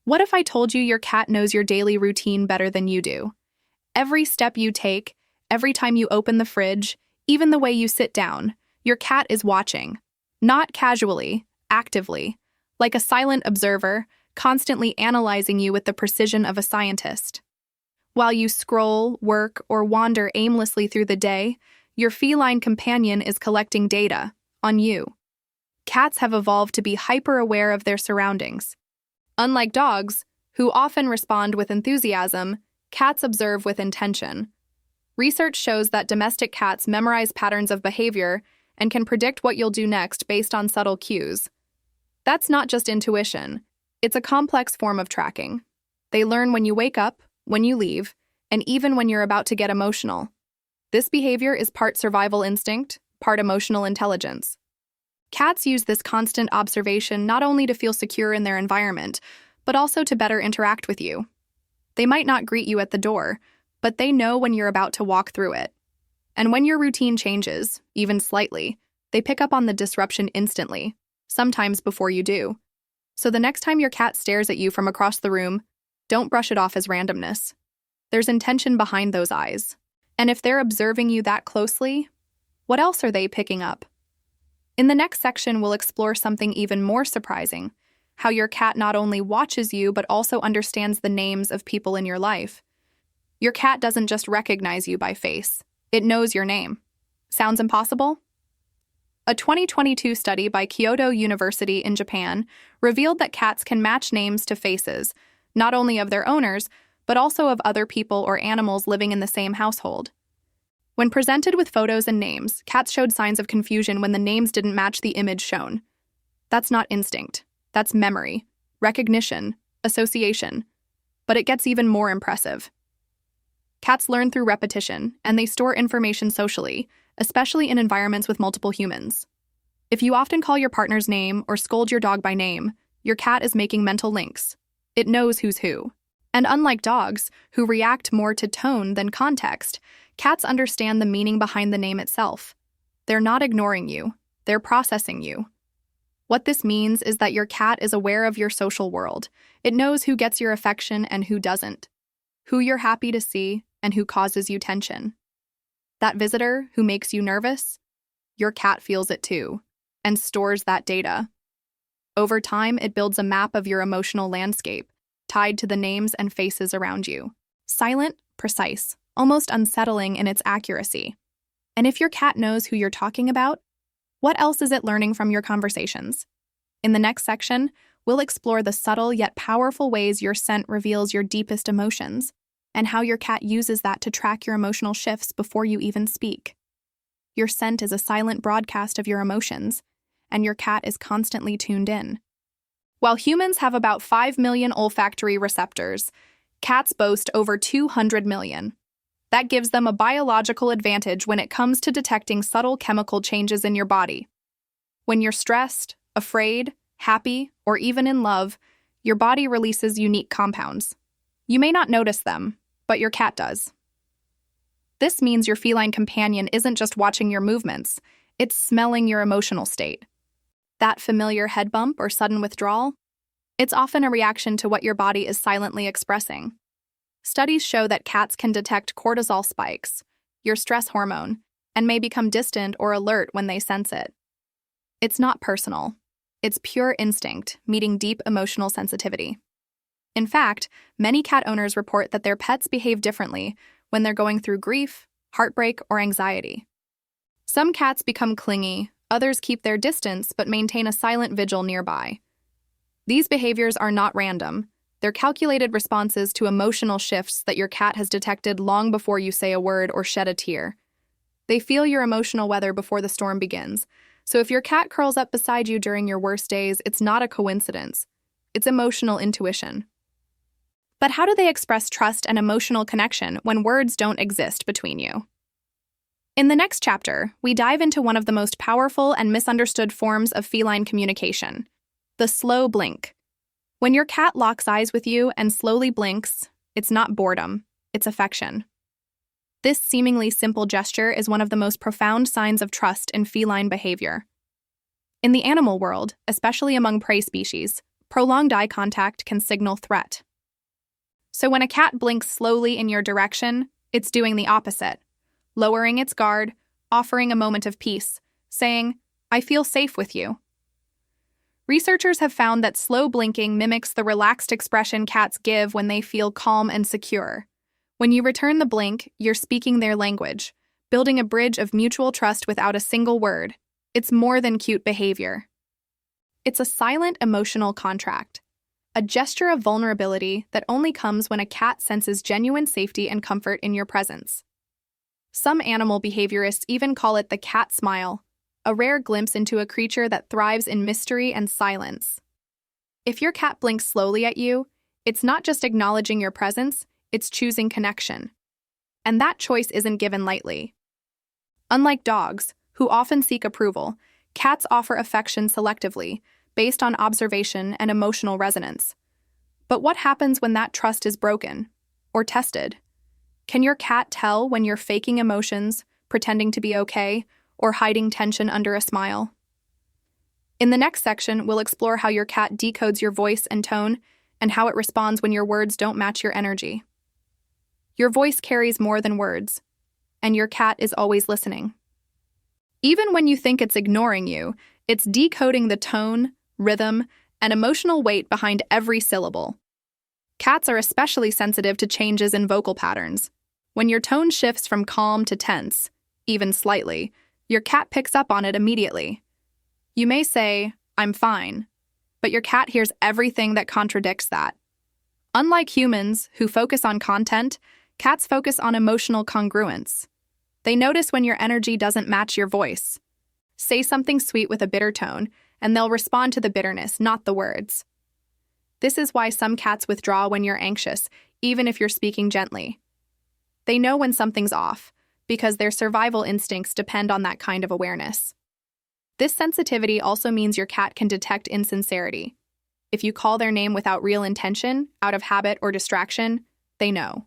What if I told you your cat knows your daily routine better than you do? Every step you take, every time you open the fridge, even the way you sit down, your cat is watching. Not casually, actively, like a silent observer, constantly analyzing you with the precision of a scientist. While you scroll, work, or wander aimlessly through the day, your feline companion is collecting data on you. Cats have evolved to be hyper-aware of their surroundings. Unlike dogs, who often respond with enthusiasm, cats observe with intention. Research shows that domestic cats memorize patterns of behavior and can predict what you'll do next based on subtle cues. That's not just intuition, it's a complex form of tracking. They learn when you wake up, when you leave, and even when you're about to get emotional. This behavior is part survival instinct, part emotional intelligence. Cats use this constant observation not only to feel secure in their environment, but also to better interact with you. They might not greet you at the door, but they know when you're about to walk through it. And when your routine changes, even slightly, they pick up on the disruption instantly, sometimes before you do. So the next time your cat stares at you from across the room, don't brush it off as randomness. There's intention behind those eyes. And if they're observing you that closely, what else are they picking up? In the next section, we'll explore something even more surprising, how your cat not only watches you but also understands the names of people in your life. Your cat doesn't just recognize you by face, it knows your name. Sounds impossible? A 2022 study by Kyoto University in Japan revealed that cats can match names to faces, not only of their owners, but also of other people or animals living in the same household. When presented with photos and names, cats showed signs of confusion when the names didn't match the image shown. That's not instinct. That's memory, recognition, association. But it gets even more impressive. Cats learn through repetition, and they store information socially, especially in environments with multiple humans. If you often call your partner's name or scold your dog by name, your cat is making mental links. It knows who's who. And unlike dogs, who react more to tone than context, cats understand the meaning behind the name itself. They're not ignoring you, they're processing you. What this means is that your cat is aware of your social world. It knows who gets your affection and who doesn't, who you're happy to see and who causes you tension. That visitor who makes you nervous, your cat feels it too, and stores that data. Over time, it builds a map of your emotional landscape, tied to the names and faces around you. Silent, precise, almost unsettling in its accuracy. And if your cat knows who you're talking about, what else is it learning from your conversations? In the next section, we'll explore the subtle yet powerful ways your scent reveals your deepest emotions, and how your cat uses that to track your emotional shifts before you even speak. Your scent is a silent broadcast of your emotions, and your cat is constantly tuned in. While humans have about 5 million olfactory receptors, cats boast over 200 million. That gives them a biological advantage when it comes to detecting subtle chemical changes in your body. When you're stressed, afraid, happy, or even in love, your body releases unique compounds. You may not notice them, but your cat does. This means your feline companion isn't just watching your movements, it's smelling your emotional state. That familiar head bump or sudden withdrawal? It's often a reaction to what your body is silently expressing. Studies show that cats can detect cortisol spikes, your stress hormone, and may become distant or alert when they sense it. It's not personal. It's pure instinct, meeting deep emotional sensitivity. In fact, many cat owners report that their pets behave differently when they're going through grief, heartbreak, or anxiety. Some cats become clingy, others keep their distance but maintain a silent vigil nearby. These behaviors are not random. They're calculated responses to emotional shifts that your cat has detected long before you say a word or shed a tear. They feel your emotional weather before the storm begins. So if your cat curls up beside you during your worst days, it's not a coincidence. It's emotional intuition. But how do they express trust and emotional connection when words don't exist between you? In the next chapter, we dive into one of the most powerful and misunderstood forms of feline communication, the slow blink. When your cat locks eyes with you and slowly blinks, it's not boredom, it's affection. This seemingly simple gesture is one of the most profound signs of trust in feline behavior. In the animal world, especially among prey species, Prolonged eye contact can signal threat. So when a cat blinks slowly in your direction, it's doing the opposite, lowering its guard, offering a moment of peace, saying, "I feel safe with you." Researchers have found that slow blinking mimics the relaxed expression cats give when they feel calm and secure. When you return the blink, you're speaking their language, building a bridge of mutual trust without a single word. It's more than cute behavior. It's a silent emotional contract, a gesture of vulnerability that only comes when a cat senses genuine safety and comfort in your presence. Some animal behaviorists even call it the cat smile, a rare glimpse into a creature that thrives in mystery and silence. If your cat blinks slowly at you, it's not just acknowledging your presence, it's choosing connection. And that choice isn't given lightly. Unlike dogs, who often seek approval, cats offer affection selectively, based on observation and emotional resonance. But what happens when that trust is broken or tested? Can your cat tell when you're faking emotions, pretending to be okay, or hiding tension under a smile? In the next section, we'll explore how your cat decodes your voice and tone and how it responds when your words don't match your energy. Your voice carries more than words, and your cat is always listening. Even when you think it's ignoring you, it's decoding the tone, rhythm, and emotional weight behind every syllable. Cats are especially sensitive to changes in vocal patterns. When your tone shifts from calm to tense, even slightly, your cat picks up on it immediately. You may say, "I'm fine," but your cat hears everything that contradicts that. Unlike humans, who focus on content, cats focus on emotional congruence. They notice when your energy doesn't match your voice. Say something sweet with a bitter tone, and they'll respond to the bitterness, not the words. This is why some cats withdraw when you're anxious, even if you're speaking gently. They know when something's off, because their survival instincts depend on that kind of awareness. This sensitivity also means your cat can detect insincerity. If you call their name without real intention, out of habit or distraction, they know.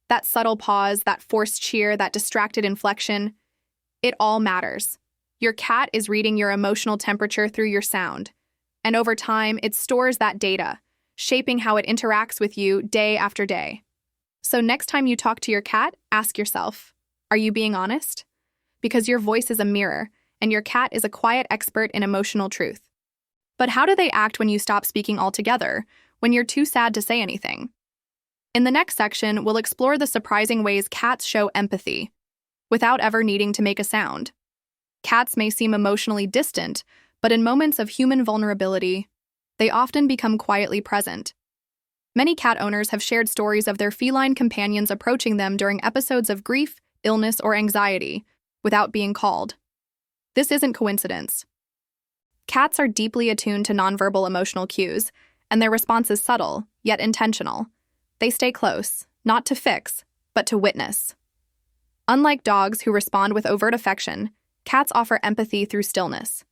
That subtle pause, that forced cheer, that distracted inflection, it all matters. Your cat is reading your emotional temperature through your sound, and over time, it stores that data, shaping how it interacts with you day after day. So next time you talk to your cat, ask yourself, are you being honest? Because your voice is a mirror, and your cat is a quiet expert in emotional truth. But how do they act when you stop speaking altogether, when you're too sad to say anything? In the next section, we'll explore the surprising ways cats show empathy, without ever needing to make a sound. Cats may seem emotionally distant, but in moments of human vulnerability, they often become quietly present. Many cat owners have shared stories of their feline companions approaching them during episodes of grief, illness, or anxiety, without being called. This isn't coincidence. Cats are deeply attuned to nonverbal emotional cues, and their response is subtle, yet intentional. They stay close, not to fix, but to witness. Unlike dogs who respond with overt affection, cats offer empathy through stillness.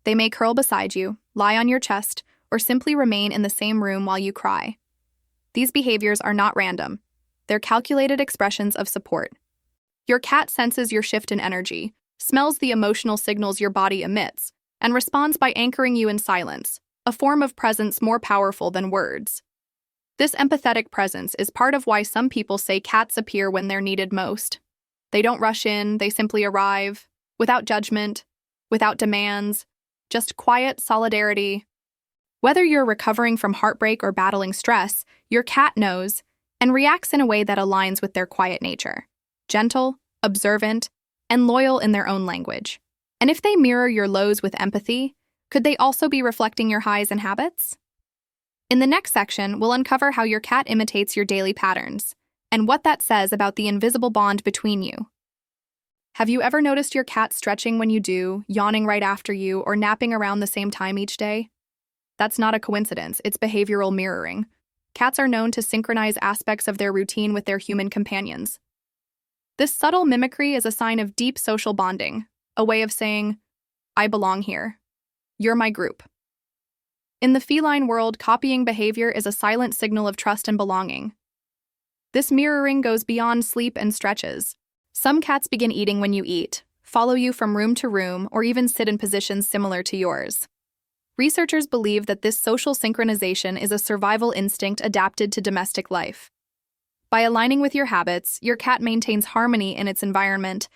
They may curl beside you, lie on your chest, or simply remain in the same room while you cry. These behaviors are not random. They're calculated expressions of support. Your cat senses your shift in energy, smells the emotional signals your body emits, and responds by anchoring you in silence, a form of presence more powerful than words. This empathetic presence is part of why some people say cats appear when they're needed most. They don't rush in, they simply arrive, without judgment, without demands, just quiet solidarity. Whether you're recovering from heartbreak or battling stress, your cat knows and reacts in a way that aligns with their quiet nature, gentle, observant, and loyal in their own language. And if they mirror your lows with empathy, could they also be reflecting your highs and habits? In the next section, we'll uncover how your cat imitates your daily patterns and what that says about the invisible bond between you. Have you ever noticed your cat stretching when you do, yawning right after you, or napping around the same time each day? That's not a coincidence, it's behavioral mirroring. Cats are known to synchronize aspects of their routine with their human companions. This subtle mimicry is a sign of deep social bonding, a way of saying, I belong here. You're my group. In the feline world, copying behavior is a silent signal of trust and belonging. This mirroring goes beyond sleep and stretches. Some cats begin eating when you eat, follow you from room to room, or even sit in positions similar to yours. Researchers believe that this social synchronization is a survival instinct adapted to domestic life. By aligning with your habits, your cat maintains harmony in its environment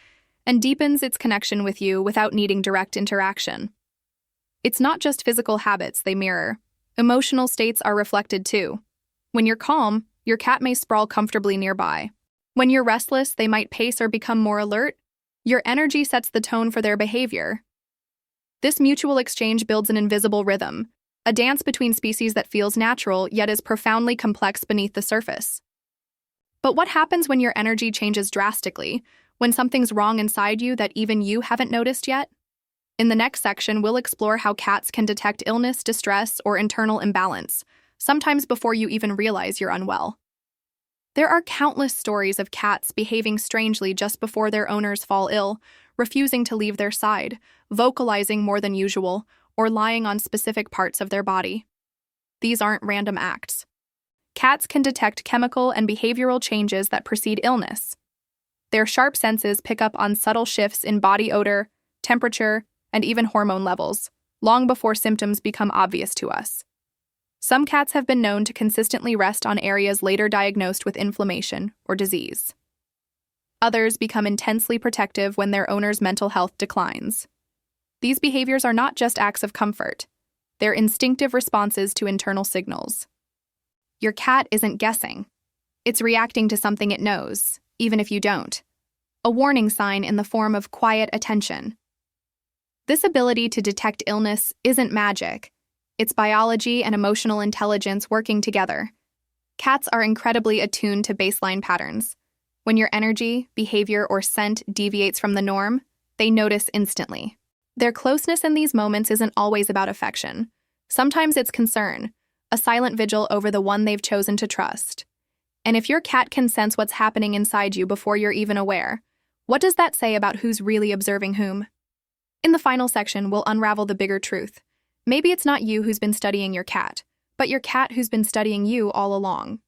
and deepens its connection with you without needing direct interaction. It's not just physical habits they mirror. Emotional states are reflected too. When you're calm, your cat may sprawl comfortably nearby. When you're restless, they might pace or become more alert. Your energy sets the tone for their behavior. This mutual exchange builds an invisible rhythm, a dance between species that feels natural yet is profoundly complex beneath the surface. But what happens when your energy changes drastically, when something's wrong inside you that even you haven't noticed yet? In the next section, we'll explore how cats can detect illness, distress, or internal imbalance, sometimes before you even realize you're unwell. There are countless stories of cats behaving strangely just before their owners fall ill, refusing to leave their side, vocalizing more than usual, or lying on specific parts of their body. These aren't random acts. Cats can detect chemical and behavioral changes that precede illness. Their sharp senses pick up on subtle shifts in body odor, temperature, and even hormone levels, long before symptoms become obvious to us. Some cats have been known to consistently rest on areas later diagnosed with inflammation or disease. Others become intensely protective when their owner's mental health declines. These behaviors are not just acts of comfort. They're instinctive responses to internal signals. Your cat isn't guessing. It's reacting to something it knows, even if you don't. A warning sign in the form of quiet attention. This ability to detect illness isn't magic. It's biology and emotional intelligence working together. Cats are incredibly attuned to baseline patterns. When your energy, behavior, or scent deviates from the norm, they notice instantly. Their closeness in these moments isn't always about affection. Sometimes it's concern, a silent vigil over the one they've chosen to trust. And if your cat can sense what's happening inside you before you're even aware, what does that say about who's really observing whom? In the final section, we'll unravel the bigger truth. Maybe it's not you who's been studying your cat, but your cat who's been studying you all along.